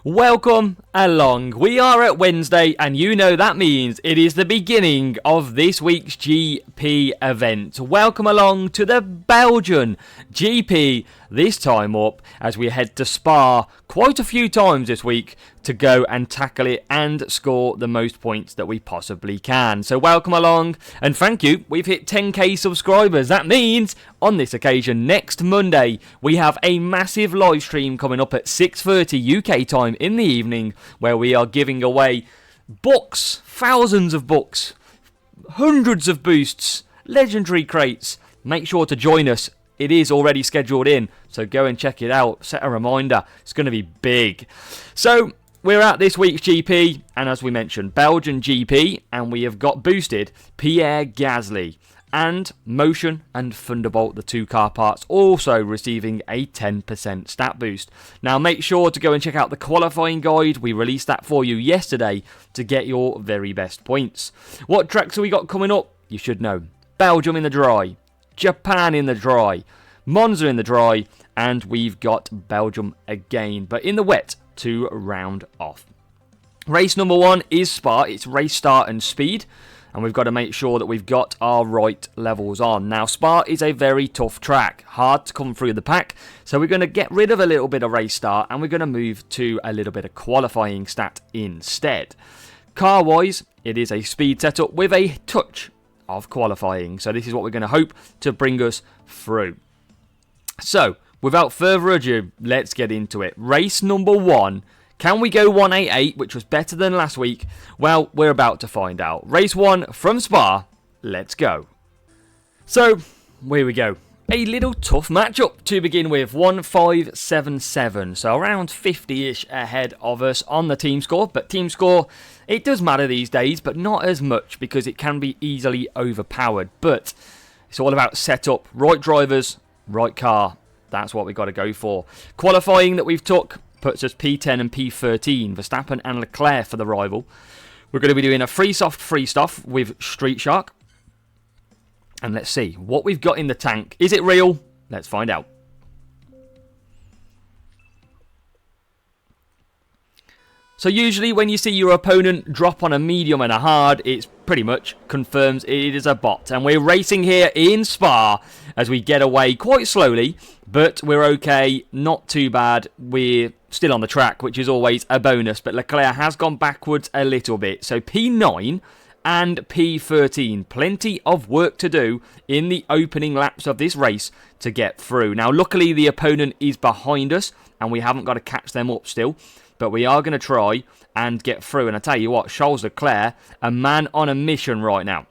Welcome along. We are at Wednesday, and you know that means it is the beginning of this week's GP event. Welcome along to the Belgian GP, this time up as we head to Spa quite a few times this week to go and tackle it and score the most points that we possibly can. So welcome along, and thank you. We've hit 10k subscribers. That means on this occasion, next Monday, we have a massive live stream coming up at 6:30 UK time in the evening, where we are giving away books, thousands of books, hundreds of boosts, legendary crates. Make sure to join us. It is already scheduled in, so go and check it out. Set a reminder. It's going to be big. So we're at this week's GP, and as we mentioned, Belgian GP, and we have got boosted Pierre Gasly and Motion and Thunderbolt, the two car parts, also receiving a 10% stat boost. Now make sure to go and check out the qualifying guide. We released that for you yesterday to get your very best points. What tracks have we got coming up? You should know. Belgium in the dry, Japan in the dry, Monza in the dry, and we've got Belgium again, but in the wet to round off. Race number 1 is Spa. It's race start and speed, and we've got to make sure that we've got our right levels on. Now, Spa is a very tough track, hard to come through the pack, so we're going to get rid of a little bit of race start, and we're going to move to a little bit of qualifying stat instead. Car-wise, it is a speed setup with a touch of qualifying, so this is what we're going to hope to bring us through. So, without further ado, let's get into it. Race number 1. Can we go 188, which was better than last week? Well, we're about to find out. Race 1 from Spa. Let's go. So, here we go. A little tough matchup to begin with. 1577. So around 50-ish ahead of us on the team score. But team score, it does matter these days, but not as much because it can be easily overpowered. But it's all about setup. Right drivers, right car. That's what we've got to go for. Qualifying that we've took puts us P10 and P13. Verstappen and Leclerc for the rival. We're going to be doing a free stuff with Street Shark. And let's see what we've got in the tank. Is it real? Let's find out. So usually when you see your opponent drop on a medium and a hard, it's pretty much confirms it is a bot. And we're racing here in Spa as we get away quite slowly, but we're okay, not too bad. We're still on the track, which is always a bonus, but Leclerc has gone backwards a little bit. So P9 and P13. Plenty of work to do in the opening laps of this race to get through. Now, luckily, the opponent is behind us, and we haven't got to catch them up still. But we are going to try and get through. And I tell you what, Charles Leclerc, a man on a mission right now.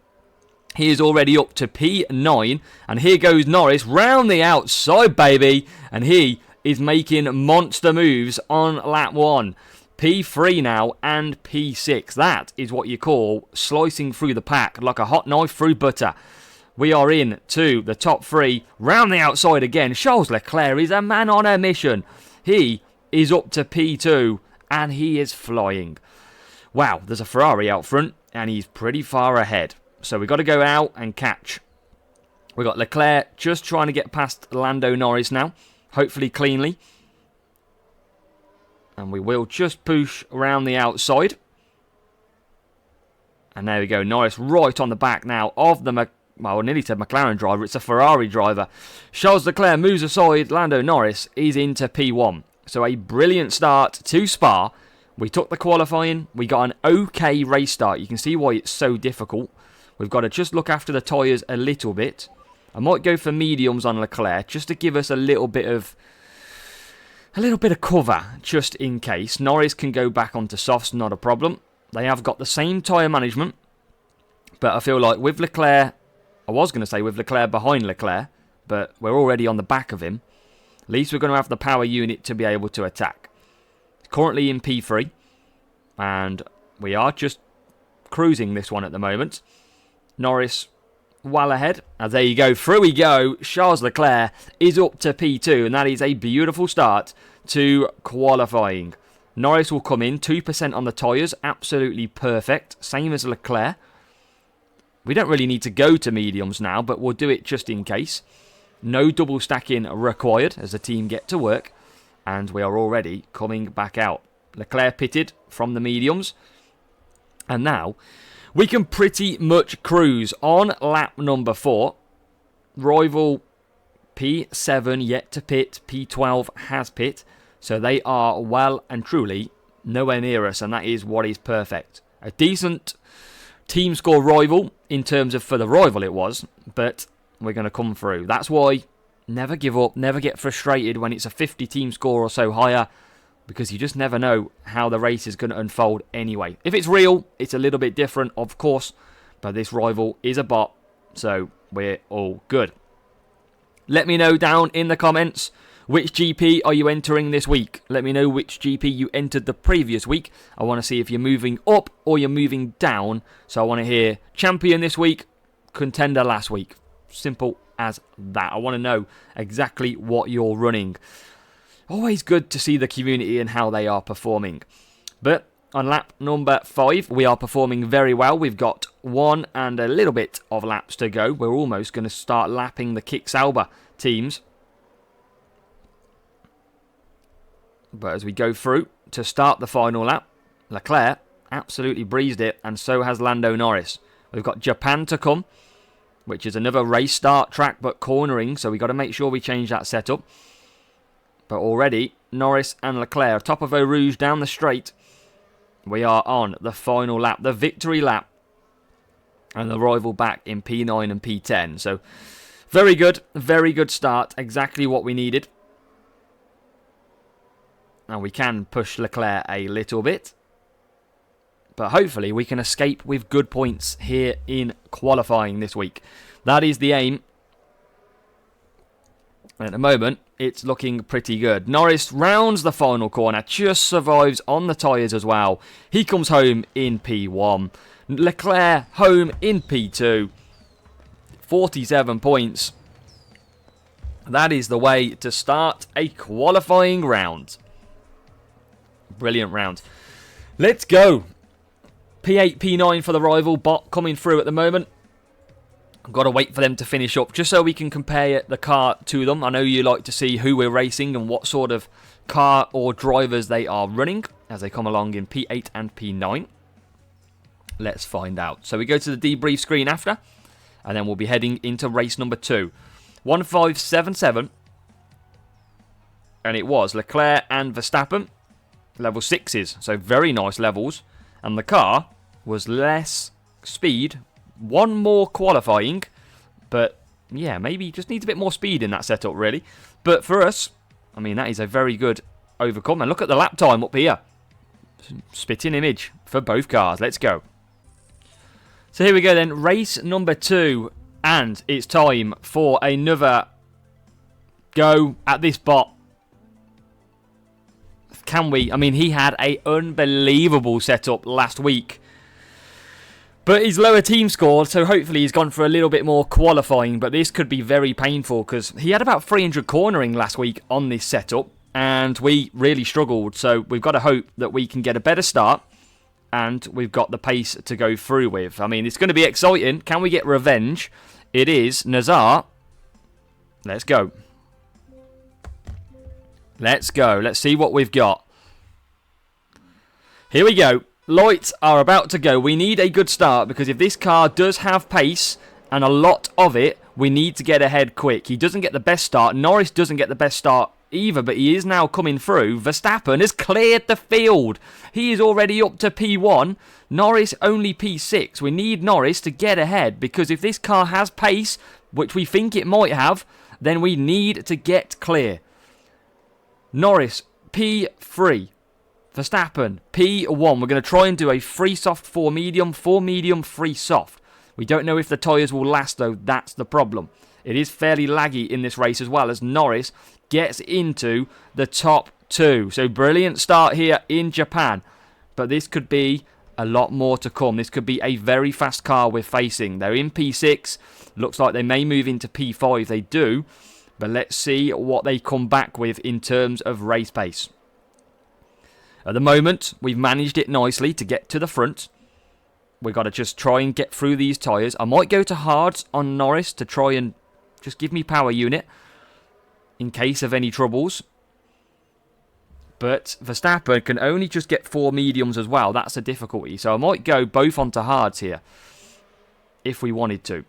He is already up to P9. And here goes Norris round the outside, baby. And he is making monster moves on lap 1. P3 now and P6. That is what you call slicing through the pack like a hot knife through butter. We are in to the top 3. Round the outside again. Charles Leclerc is a man on a mission. He is up to P2 and he is flying. Wow, there's a Ferrari out front and he's pretty far ahead. So we've got to go out and catch. We've got Leclerc just trying to get past Lando Norris now. Hopefully cleanly. And we will just push around the outside. And there we go. Norris right on the back now of the, I nearly said McLaren driver. It's a Ferrari driver. Charles Leclerc moves aside. Lando Norris is into P1. So a brilliant start to Spa. We took the qualifying. We got an okay race start. You can see why it's so difficult. We've got to just look after the tyres a little bit. I might go for mediums on Leclerc just to give us a little bit of cover, just in case. Norris can go back onto softs, not a problem. They have got the same tyre management, but I feel like with Leclerc, I was going to say with Leclerc behind Leclerc, but we're already on the back of him. At least we're going to have the power unit to be able to attack. Currently in P3, and we are just cruising this one at the moment. Norris well ahead. And there you go, through we go. Charles Leclerc is up to P2, and that is a beautiful start to qualifying. Norris will come in, 2% on the tyres, absolutely perfect, same as Leclerc. We don't really need to go to mediums now, but we'll do it just in case. No double stacking required as the team get to work, and we are already coming back out. Leclerc pitted from the mediums. And now we can pretty much cruise on lap number 4. Rival P7 yet to pit. P12 has pit. So they are well and truly nowhere near us. And that is what is perfect. A decent team score rival in terms of for the rival it was. But we're going to come through. That's why never give up. Never get frustrated when it's a 50 team score or so higher. Because you just never know how the race is going to unfold anyway. If it's real, it's a little bit different, of course. But this rival is a bot, so we're all good. Let me know down in the comments, which GP are you entering this week? Let me know which GP you entered the previous week. I want to see if you're moving up or you're moving down. So I want to hear champion this week, contender last week. Simple as that. I want to know exactly what you're running. Always good to see the community and how they are performing. But on lap number 5, we are performing very well. We've got 1 and a little bit of laps to go. We're almost going to start lapping the Kick Sauber teams. But as we go through to start the final lap, Leclerc absolutely breezed it, and so has Lando Norris. We've got Japan to come, which is another race start track but cornering, so we've got to make sure we change that setup. But already, Norris and Leclerc, top of Eau Rouge down the straight. We are on the final lap, the victory lap. And the rival back in P9 and P10. So, very good start. Exactly what we needed. And we can push Leclerc a little bit. But hopefully we can escape with good points here in qualifying this week. That is the aim. At the moment, it's looking pretty good. Norris rounds the final corner, just survives on the tyres as well. He comes home in P1. Leclerc home in P2. 47 points. That is the way to start a qualifying round. Brilliant round. Let's go. P8, P9 for the rival bot coming through at the moment. I've got to wait for them to finish up just so we can compare the car to them. I know you like to see who we're racing and what sort of car or drivers they are running as they come along in P8 and P9. Let's find out. So we go to the debrief screen after, and then we'll be heading into race number 2. 1577, and it was Leclerc and Verstappen, level 6s, so very nice levels, and the car was less speed. One more qualifying, but yeah, maybe just needs a bit more speed in that setup, really. But for us, I mean, that is a very good overcome. And look at the lap time up here. Spitting image for both cars. Let's go. So here we go then, race number 2. And it's time for another go at this bot. Can we? I mean, he had an unbelievable setup last week. But he's lower team score, so hopefully he's gone for a little bit more qualifying. But this could be very painful because he had about 300 cornering last week on this setup. And we really struggled. So we've got to hope that we can get a better start. And we've got the pace to go through with. I mean, it's going to be exciting. Can we get revenge? It is Nazar. Let's go. Let's go. Let's see what we've got. Here we go. Lights are about to go. We need a good start because if this car does have pace and a lot of it, we need to get ahead quick. He doesn't get the best start. Norris doesn't get the best start either, but he is now coming through. Verstappen has cleared the field. He is already up to P1. Norris only P6. We need Norris to get ahead because if this car has pace, which we think it might have, then we need to get clear. Norris P3. Verstappen, P1. We're going to try and do a 3 soft, 4 medium, 3 soft. We don't know if the tyres will last though, that's the problem. It is fairly laggy in this race as well as Norris gets into the top 2. So brilliant start here in Japan. But this could be a lot more to come. This could be a very fast car we're facing. They're in P6. Looks like they may move into P5. They do. But let's see what they come back with in terms of race pace. At the moment, we've managed it nicely to get to the front. We've got to just try and get through these tyres. I might go to hards on Norris to try and just give me power unit in case of any troubles. But Verstappen can only just get 4 mediums as well. That's a difficulty. So I might go both onto hards here, if we wanted to.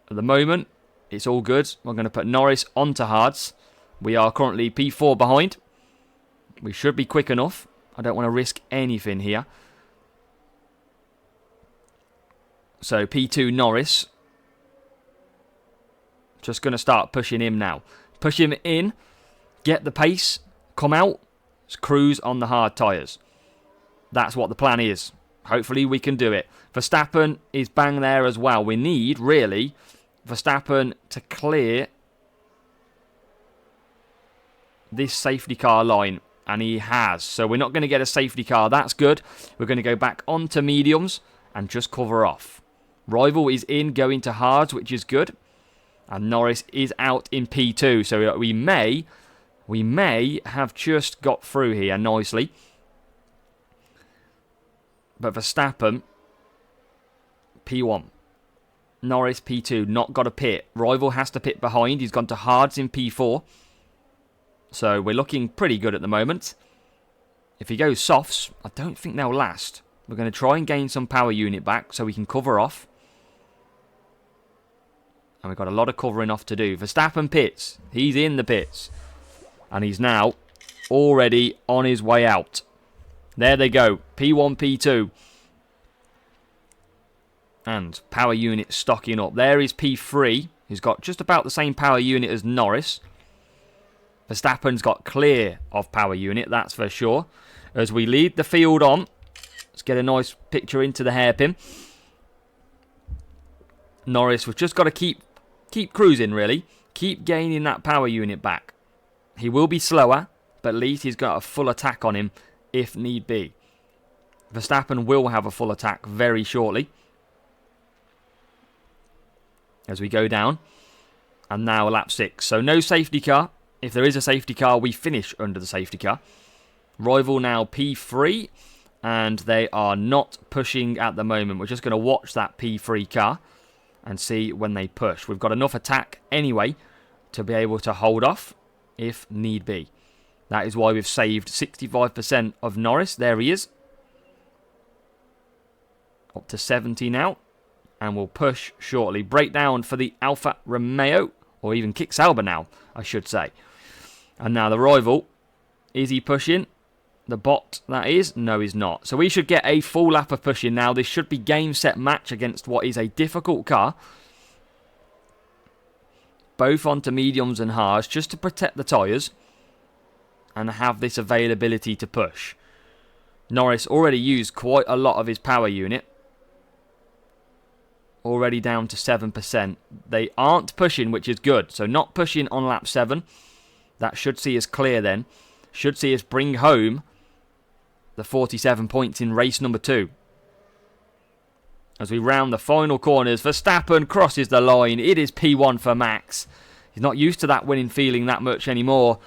At the moment, it's all good. I'm going to put Norris onto hards. We are currently P4 behind. We should be quick enough. I don't want to risk anything here. So P2 Norris. Just going to start pushing him now. Push him in. Get the pace. Come out. Cruise on the hard tyres. That's what the plan is. Hopefully we can do it. Verstappen is bang there as well. We need, really, Verstappen to clear this safety car line. And he has. So we're not going to get a safety car. That's good. We're going to go back onto mediums and just cover off. Rival is in, going to hards, which is good. And Norris is out in P2. So we may have just got through here nicely. But Verstappen, P1. Norris, P2. Not got a pit. Rival has to pit behind. He's gone to hards in P4. So we're looking pretty good at the moment. If he goes softs, I don't think they'll last. We're going to try and gain some power unit back so we can cover off. And we've got a lot of covering off to do. Verstappen pits. He's in the pits. And he's now already on his way out. There they go. P1, P2. And power unit stocking up. There is P3. He's got just about the same power unit as Norris. Verstappen's got clear of power unit, that's for sure. As we lead the field on. Let's get a nice picture into the hairpin. Norris, we've just got to keep cruising, really. Keep gaining that power unit back. He will be slower, but at least he's got a full attack on him if need be. Verstappen will have a full attack very shortly. As we go down. And now lap 6. So no safety car. If there is a safety car, we finish under the safety car. Rival now P3. And they are not pushing at the moment. We're just going to watch that P3 car. And see when they push. We've got enough attack anyway. To be able to hold off. If need be. That is why we've saved 65% of Norris. There he is. Up to 70 now. And we'll push shortly. Breakdown for the Alfa Romeo. Or even Kick Sauber now, I should say. And now the rival. Is he pushing? The bot, that is? No, he's not. So we should get a full lap of pushing now. This should be game, set, match against what is a difficult car. Both onto mediums and hards, just to protect the tyres. And have this availability to push. Norris already used quite a lot of his power unit. Already down to 7%. They aren't pushing, which is good. So not pushing on lap 7. That should see us clear then. Should see us bring home the 47 points in race number 2. As we round the final corners, Verstappen crosses the line. It is P1 for Max. He's not used to that winning feeling that much anymore.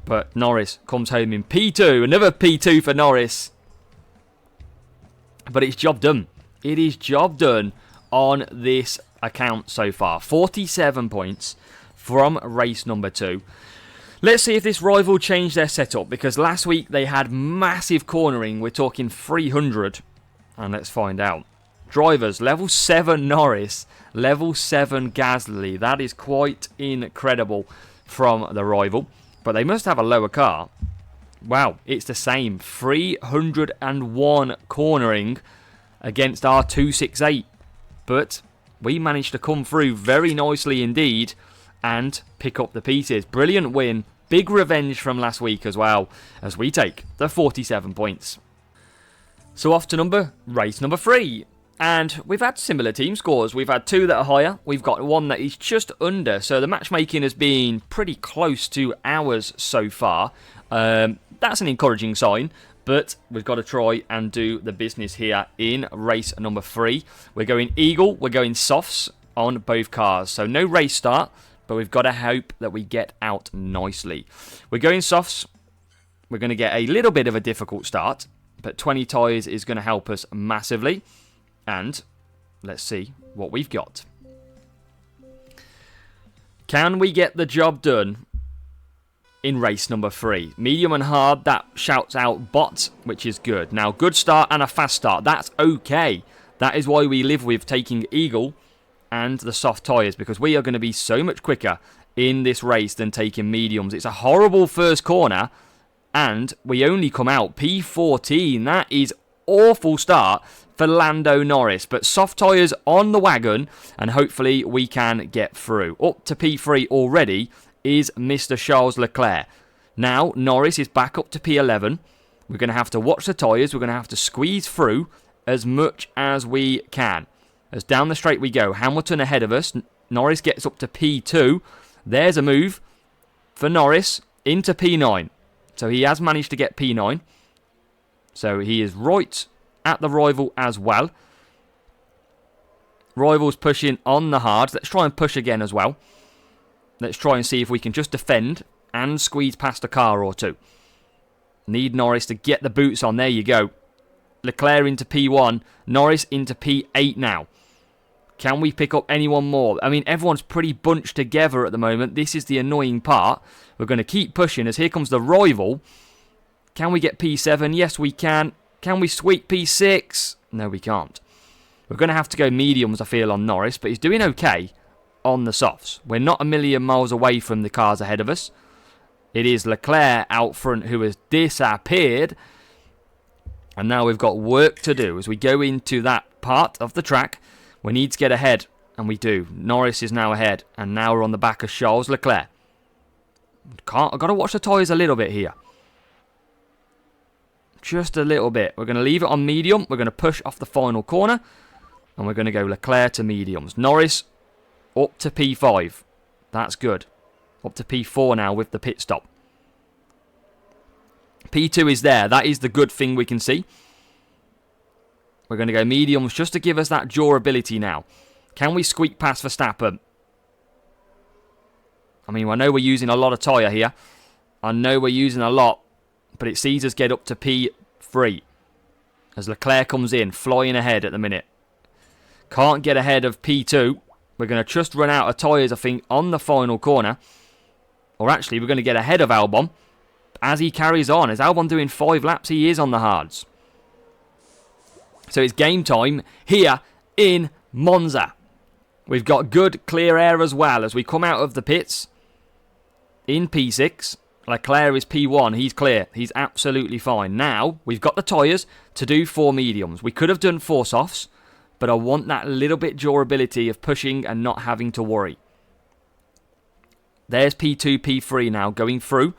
But Norris comes home in P2. Another P2 for Norris. But it's job done. It is job done on this account so far. 47 points from race number 2. Let's see if this rival changed their setup, because last week they had massive cornering. We're talking 300. And let's find out. Drivers, level 7 Norris, level 7 Gasly. That is quite incredible from the rival. But they must have a lower car. Wow, it's the same. 301 cornering against our 268. But we managed to come through very nicely indeed and pick up the pieces. Brilliant win. Big revenge from last week as well, as we take the 47 points. So off to race number 3. And we've had similar team scores. We've had 2 that are higher. We've got 1 that is just under. So the matchmaking has been pretty close to ours so far. That's an encouraging sign. But we've got to try and do the business here in race number 3. We're going Eagle. We're going softs on both cars. So no race start. But we've got to hope that we get out nicely. We're going softs. We're going to get a little bit of a difficult start. But 20 tyres is going to help us massively. And let's see what we've got. Can we get the job done? in race number 3. Medium and hard, that shouts out bot, which is good. Now, good start and a fast start. That's okay. That is why we live with taking Eagle and the soft tyres, because we are going to be so much quicker in this race than taking mediums. It's a horrible first corner, and we only come out P14. That is awful start for Lando Norris, but soft tyres on the wagon, and hopefully we can get through. Up to P3 already is Mr. Charles Leclerc. Now, Norris is back up to P11. We're going to have to watch the tyres. We're going to have to squeeze through as much as we can. As down the straight we go. Hamilton ahead of us. Norris gets up to P2. There's a move for Norris into P9. So he has managed to get P9. So he is right at the rival as well. Rival's pushing on the hards. Let's try and push again as well. Let's try and see if we can just defend and squeeze past a car or two. Need Norris to get the boots on. There you go. Leclerc into P1. Norris into P8 now. Can we pick up anyone more? I mean, everyone's pretty bunched together at the moment. This is the annoying part. We're going to keep pushing as here comes the rival. Can we get P7? Yes, we can. Can we sweep P6? No, we can't. We're going to have to go mediums, I feel, on Norris, but he's doing okay on the softs. We're not a million miles away from the cars ahead of us. It is Leclerc out front who has disappeared. And now we've got work to do as we go into that part of the track. We need to get ahead, and we do. Norris is now ahead, and now we're on the back of Charles Leclerc. I've got to watch the tyres a little bit here. Just a little bit. We're going to leave it on medium. We're going to push off the final corner, and we're going to go Leclerc to mediums. Norris up to P5. That's good. Up to P4 now with the pit stop. P2 is there. That is the good thing we can see. We're going to go mediums just to give us that durability now. Can we squeak past Verstappen? I mean, I know we're using a lot of tyre here. I know we're using a lot, but it sees us get up to P3. As Leclerc comes in, flying ahead at the minute. Can't get ahead of P2. We're going to just run out of tyres, I think, on the final corner. Or actually, we're going to get ahead of Albon as he carries on. As Albon doing 5 laps, he is on the hards. So it's game time here in Monza. We've got good clear air as well as we come out of the pits in P6. Leclerc is P1. He's clear. He's absolutely fine. Now, we've got the tyres to do 4 mediums. We could have done 4 softs, but I want that little bit durability of pushing and not having to worry. There's P2, P3 now going through.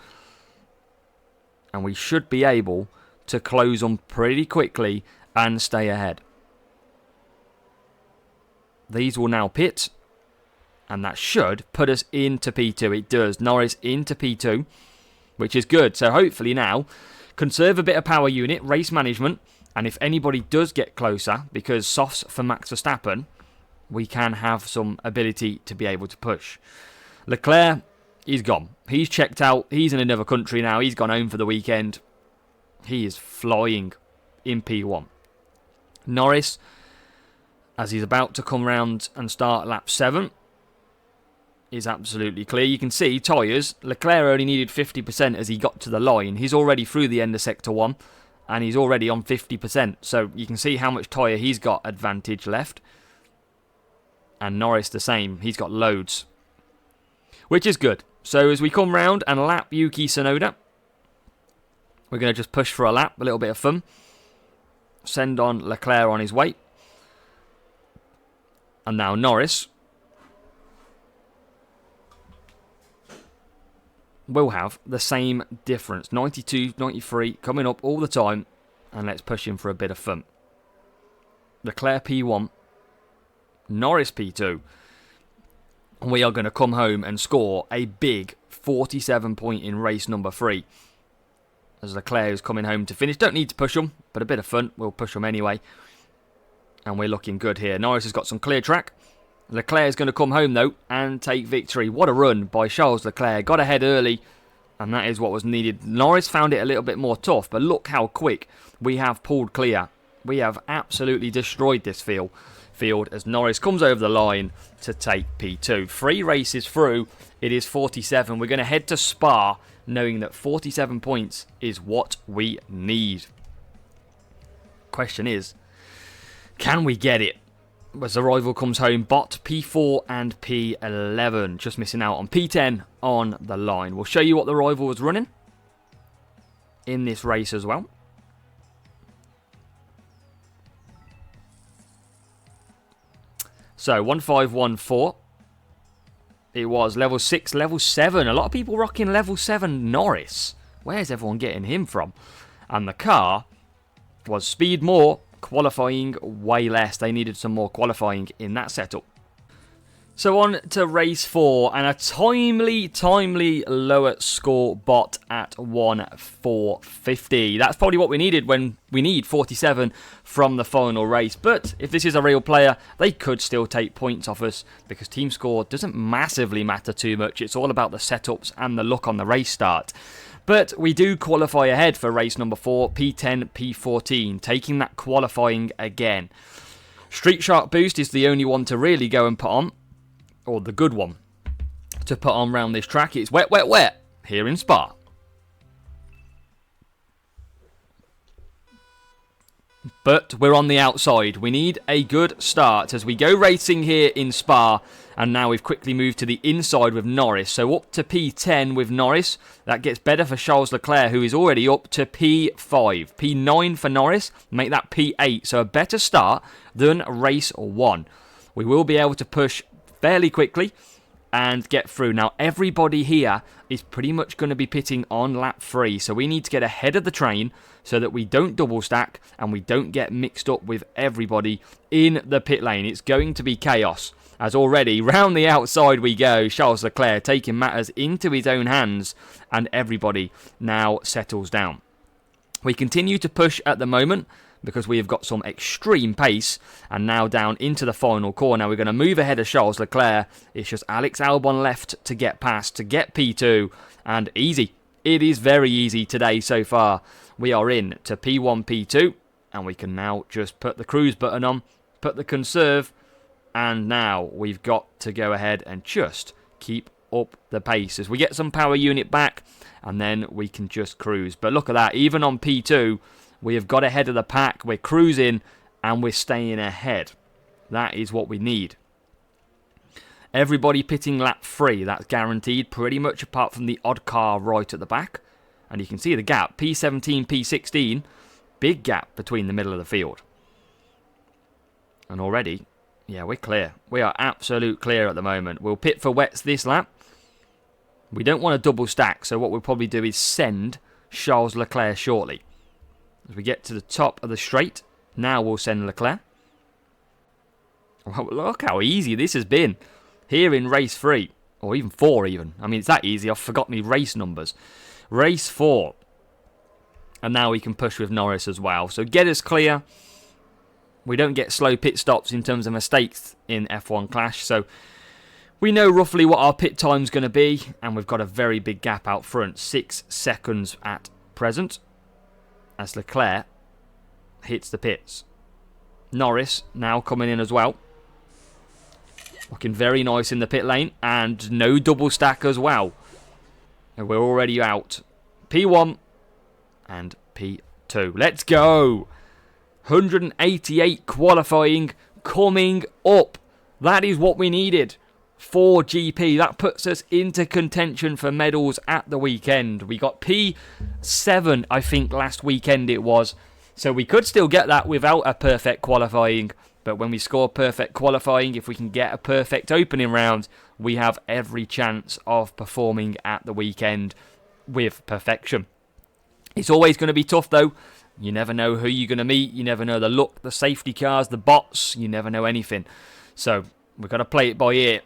And we should be able to close them pretty quickly and stay ahead. These will now pit. And that should put us into P2. It does. Norris into P2, which is good. So hopefully now, conserve a bit of power unit, race management. And if anybody does get closer, because softs for Max Verstappen, we can have some ability to be able to push. Leclerc, he's gone. He's checked out. He's in another country now. He's gone home for the weekend. He is flying in P1. Norris, as he's about to come round and start lap 7, is absolutely clear. You can see tyres. Leclerc only needed 50% as he got to the line. He's already through the end of Sector 1. And he's already on 50%. So you can see how much tyre he's got advantage left. And Norris the same. He's got loads. Which is good. So as we come round and lap Yuki Tsunoda, we're going to just push for a lap. A little bit of fun. Send on Leclerc on his way. And now Norris will have the same difference. 92, 93, coming up all the time. And let's push him for a bit of fun. Leclerc P1. Norris P2. And we are going to come home and score a big 47 point in race number 3. As Leclerc is coming home to finish. Don't need to push him, but a bit of fun. We'll push him anyway. And we're looking good here. Norris has got some clear track. Leclerc is going to come home, though, and take victory. What a run by Charles Leclerc. Got ahead early, and that is what was needed. Norris found it a little bit more tough, but look how quick we have pulled clear. We have absolutely destroyed this field field as Norris comes over the line to take P2. 3 races through, it is 47. We're going to head to Spa knowing that 47 points is what we need. Question is, can we get it? As the rival comes home, bot P4 and P11. Just missing out on P10 on the line. We'll show you what the rival was running in this race as well. So 1514. It was level 6, level 7. A lot of people rocking level 7 Norris. Where's everyone getting him from? And the car was speed more, qualifying way less. They needed some more qualifying in that setup. So on to race 4, and a timely lower score bot at 1,450. That's probably what we needed when we need 47 from the final race. But if this is a real player, they could still take points off us because team score doesn't massively matter too much. It's all about the setups and the luck on the race start. But we do qualify ahead for race number 4, P10, P14, taking that qualifying again. Street Shark Boost is the only one to really go and put on, or the good one to put on around this track. It's wet, wet, wet here in Spa. But we're on the outside. We need a good start as we go racing here in Spa. And now we've quickly moved to the inside with Norris. So up to P10 with Norris. That gets better for Charles Leclerc, who is already up to P5. P9 for Norris. Make that P8. So a better start than race 1. We will be able to push fairly quickly and get through. Now, everybody here is pretty much going to be pitting on lap 3. So we need to get ahead of the train so that we don't double stack and we don't get mixed up with everybody in the pit lane. It's going to be chaos. As already, round the outside we go, Charles Leclerc taking matters into his own hands, and everybody now settles down. We continue to push at the moment because we have got some extreme pace, and now down into the final corner. We're going to move ahead of Charles Leclerc. It's just Alex Albon left to get past, to get P2, and easy. It is very easy today so far. We are in to P1, P2, and we can now just put the cruise button on, put the conserve, and now we've got to go ahead and just keep up the pace as we get some power unit back, and then we can just cruise. But look at that, even on P2, we have got ahead of the pack. We're cruising, and we're staying ahead. That is what we need. Everybody pitting lap 3, that's guaranteed, pretty much apart from the odd car right at the back. And you can see the gap, P17, P16, big gap between the middle of the field. And already, yeah, we're clear. We are absolute clear at the moment. We'll pit for wets this lap. We don't want to double stack, so what we'll probably do is send Charles Leclerc shortly. As we get to the top of the straight, now we'll send Leclerc. Well, look how easy this has been here in race 3, or even 4 even. I mean, it's that easy, I've forgotten the race numbers. Race 4. And now we can push with Norris as well. So get us clear. We don't get slow pit stops in terms of mistakes in F1 Clash. So we know roughly what our pit time's going to be. And we've got a very big gap out front. 6 seconds at present. As Leclerc hits the pits. Norris now coming in as well. Looking very nice in the pit lane. And no double stack as well. And we're already out. P1 and P2. Let's go. 188 qualifying coming up. That is what we needed for GP. That puts us into contention for medals at the weekend. We got P7, I think, last weekend it was. So we could still get that without a perfect qualifying. But when we score perfect qualifying, if we can get a perfect opening round, we have every chance of performing at the weekend with perfection. It's always going to be tough, though. You never know who you're going to meet. You never know the luck, the safety cars, the bots. You never know anything. So we've got to play it by ear.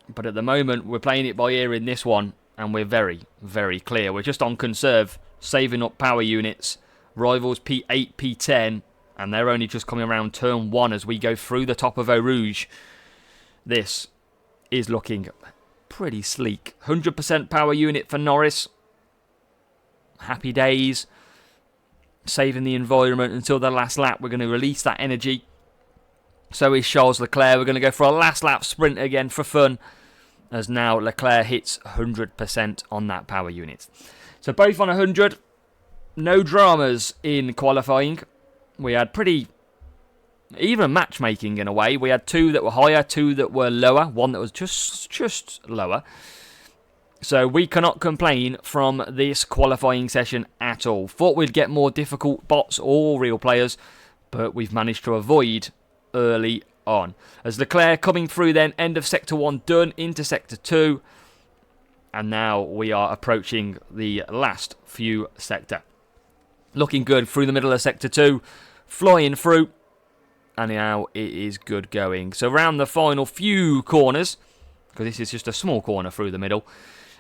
But at the moment, we're playing it by ear in this one. And we're very, very clear. We're just on conserve, saving up power units. Rivals P8, P10. And they're only just coming around turn 1 as we go through the top of Eau Rouge. This is looking pretty sleek. 100% power unit for Norris. Happy days. Saving the environment until the last lap. We're going to release that energy. So is Charles Leclerc. We're going to go for a last lap sprint again for fun, as now Leclerc hits 100% on that power unit. So both on 100. No dramas in qualifying. We had pretty even matchmaking in a way. We had 2 that were higher, 2 that were lower, 1 that was just lower. So we cannot complain from this qualifying session at all. Thought we'd get more difficult bots or real players, but we've managed to avoid early on. As Leclerc coming through then, end of Sector 1 done, into Sector 2. And now we are approaching the last few sector. Looking good through the middle of Sector 2, flying through. And now it is good going. So around the final few corners, because this is just a small corner through the middle.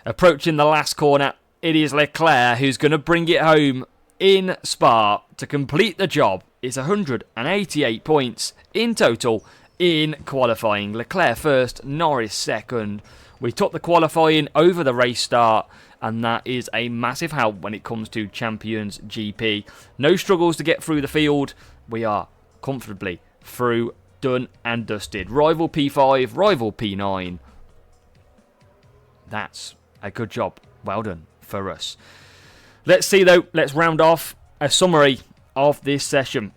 Approaching the last corner, it is Leclerc who's going to bring it home in Spa to complete the job. It's 188 points in total in qualifying. Leclerc first, Norris second. We took the qualifying over the race start, and that is a massive help when it comes to Champions GP. No struggles to get through the field. We are comfortably through, done and dusted. Rival P5, rival P9. That's a good job. Well done for us. Let's see though, let's round off a summary of this session.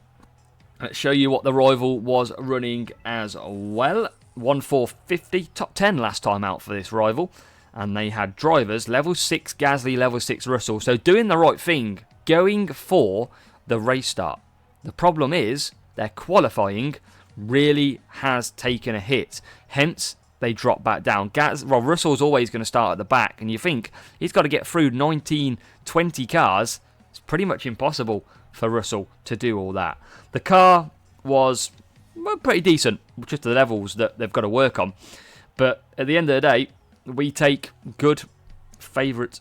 Let's show you what the rival was running as well. 1,450, top 10 last time out for this rival. And they had drivers, level 6 Gasly, level 6 Russell. So doing the right thing, going for the race start. The problem is, their qualifying really has taken a hit. Hence, they drop back down. Russell's always going to start at the back. And you think, he's got to get through 19, 20 cars. It's pretty much impossible for Russell to do all that. The car was pretty decent, just the levels that they've got to work on. But at the end of the day, we take good favourite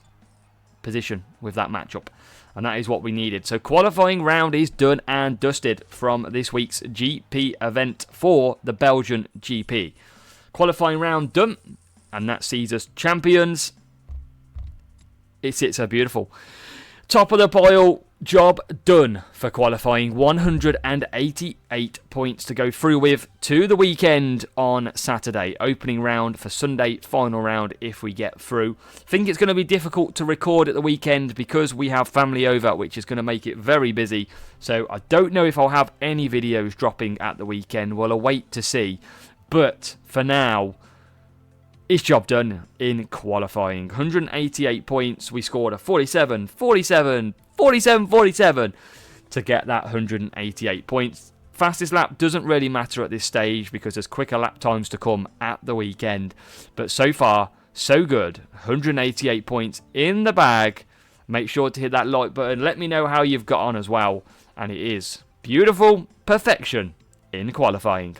position with that matchup. And that is what we needed. So qualifying round is done and dusted from this week's GP event for the Belgian GP. Qualifying round done. And that sees us champions. It's so beautiful. Top of the pile, job done for qualifying. 188 points to go through with to the weekend on Saturday. Opening round for Sunday, final round if we get through. Think it's going to be difficult to record at the weekend because we have family over, which is going to make it very busy. So I don't know if I'll have any videos dropping at the weekend. We'll await to see. But for now, it's job done in qualifying. 188 points. We scored a 47, 47, 47, 47 to get that 188 points. Fastest lap doesn't really matter at this stage because there's quicker lap times to come at the weekend. But so far, so good. 188 points in the bag. Make sure to hit that like button. Let me know how you've got on as well. And it is beautiful perfection in qualifying.